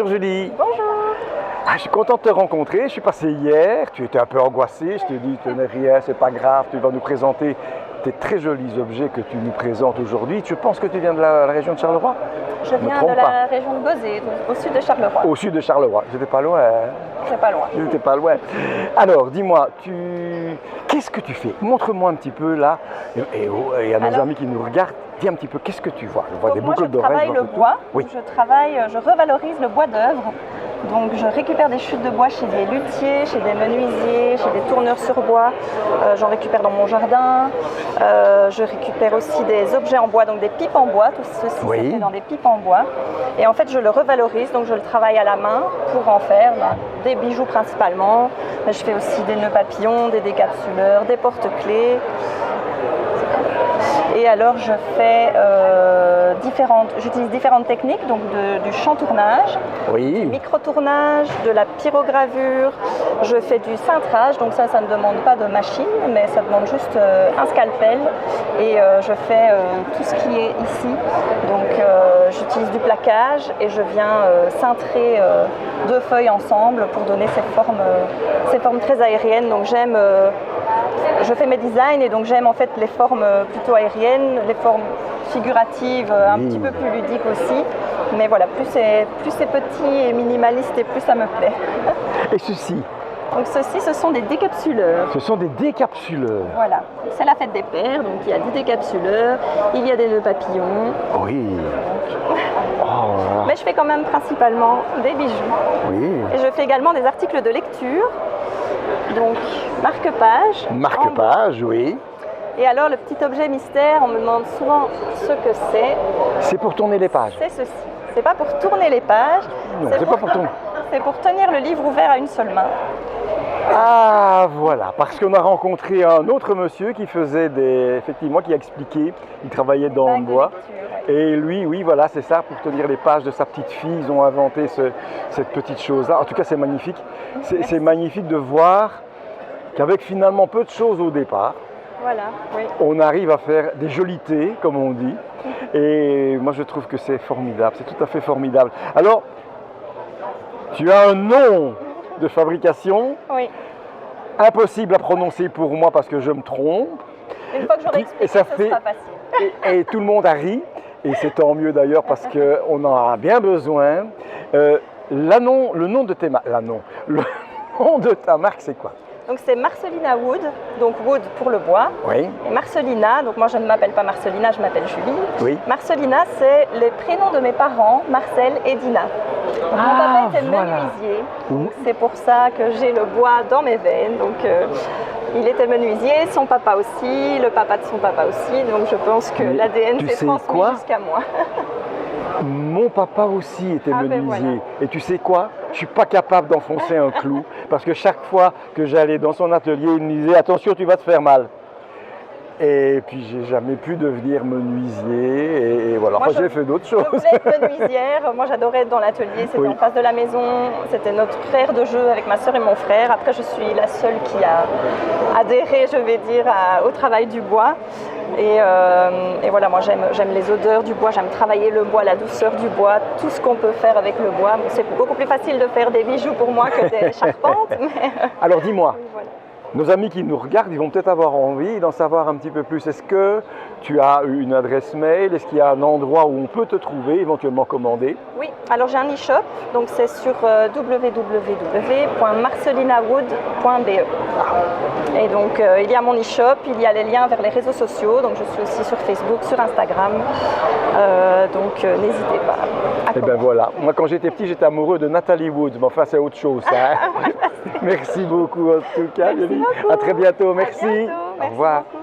Bonjour Julie. Bonjour. Je suis content de te rencontrer. Je suis passé hier. Tu étais un peu angoissée. Je t'ai dit, tenez rien, c'est pas grave. Tu vas nous présenter tes très jolis objets que tu nous présentes aujourd'hui. Je pense que tu viens de la région de Charleroi? Je viens de la région de Beauzé, donc au sud de Charleroi. Au sud de Charleroi. J'étais pas loin. C'est pas loin. J'étais pas loin. Alors, dis-moi, qu'est-ce que tu fais? Montre-moi un petit peu là. Et à nos amis qui nous regardent, dis un petit peu, qu'est-ce que tu vois? Je vois des boucles d'oreilles. Je travaille le bois. Oui. Je revalorise le bois d'œuvre. Donc je récupère des chutes de bois chez des luthiers, chez des menuisiers, chez des tourneurs sur bois. J'en récupère dans mon jardin. Je récupère aussi des objets en bois, donc des pipes en bois. Tout ceci c'est fait dans des pipes en bois. Et en fait je le revalorise, donc je le travaille à la main pour en faire des bijoux principalement. Mais je fais aussi des nœuds papillons, des décapsuleurs, des porte-clés. Et alors je fais j'utilise différentes techniques, donc du chantournage, du micro-tournage, de la pyrogravure, je fais du cintrage, donc ça ne demande pas de machine, mais ça demande juste un scalpel, et je fais tout ce qui est ici, donc j'utilise du plaquage et je viens cintrer deux feuilles ensemble pour donner ces formes très aériennes. Donc je fais mes designs et donc j'aime en fait les formes plutôt aériennes, les formes figuratives un petit peu plus ludiques aussi. Mais voilà, plus c'est petit et minimaliste et plus ça me plaît. Et ceci? Donc ceci, ce sont des décapsuleurs. Ce sont des décapsuleurs. Voilà, c'est la fête des pères, donc il y a des décapsuleurs, il y a des nœuds papillons. Oui. Mais je fais quand même principalement des bijoux. Oui. Et je fais également des articles de lecture. Donc, marque-page. Marque-page, oui. Et alors, le petit objet mystère, on me demande souvent ce que c'est. C'est pour tourner les pages. C'est ceci. C'est pas pour tourner les pages. Non, c'est pas pour tourner. C'est pour tenir le livre ouvert à une seule main. Ah, voilà. Parce qu'on a rencontré un autre monsieur qui faisait effectivement, qui a expliqué, il travaillait dans le bois. Et lui, oui, voilà, c'est ça, pour tenir les pages de sa petite fille, ils ont inventé cette petite chose-là. En tout cas, c'est magnifique. C'est magnifique de voir qu'avec finalement peu de choses au départ, on arrive à faire des jolités, comme on dit. Et moi, je trouve que c'est formidable, c'est tout à fait formidable. Alors, tu as un nom de fabrication impossible à prononcer pour moi parce que je me trompe. Une fois que j'aurai expliqué, ce sera facile. Et tout le monde a ri. Et c'est tant mieux d'ailleurs parce qu'on en a bien besoin. Le nom de ta marque, c'est quoi? Donc c'est Marcelina Wood, donc Wood pour le bois. Oui. Et Marcelina, donc moi je ne m'appelle pas Marcelina, je m'appelle Julie. Oui. Marcelina, c'est les prénoms de mes parents, Marcel et Dina. Donc, mon papa était menuisier, donc c'est pour ça que j'ai le bois dans mes veines. Donc il était menuisier, son papa aussi, le papa de son papa aussi. Donc je pense que l'ADN s'est transmis jusqu'à moi. Mon papa aussi était menuisier. Et tu sais quoi? Je ne suis pas capable d'enfoncer un clou parce que chaque fois que j'allais dans son atelier, il me disait « Attention, tu vas te faire mal ». Et puis j'ai jamais pu devenir menuisier et voilà. Enfin, j'ai fait d'autres choses. Je voulais être menuisière, moi j'adorais être dans l'atelier, c'était en face de la maison, c'était notre frère de jeu avec ma soeur et mon frère. Après je suis la seule qui a adhéré, je vais dire, au travail du bois. Et voilà, moi j'aime les odeurs du bois, j'aime travailler le bois, la douceur du bois, tout ce qu'on peut faire avec le bois. C'est beaucoup plus facile de faire des bijoux pour moi que des charpentes. Mais alors dis-moi, nos amis qui nous regardent, ils vont peut-être avoir envie d'en savoir un petit peu plus. Est-ce que tu as une adresse mail? Est-ce qu'il y a un endroit où on peut te trouver, éventuellement commander? Oui, alors j'ai un e-shop, donc c'est sur www.marcelinawood.be. Et donc il y a mon e-shop, il y a les liens vers les réseaux sociaux, donc je suis aussi sur Facebook, sur Instagram, donc n'hésitez pas à commander. Et ben voilà, moi quand j'étais petit, j'étais amoureux de Nathalie Wood, mais enfin c'est autre chose. Hein. Merci beaucoup en tout cas, Julie. À très bientôt, merci. À bientôt. Merci. Au revoir. Beaucoup.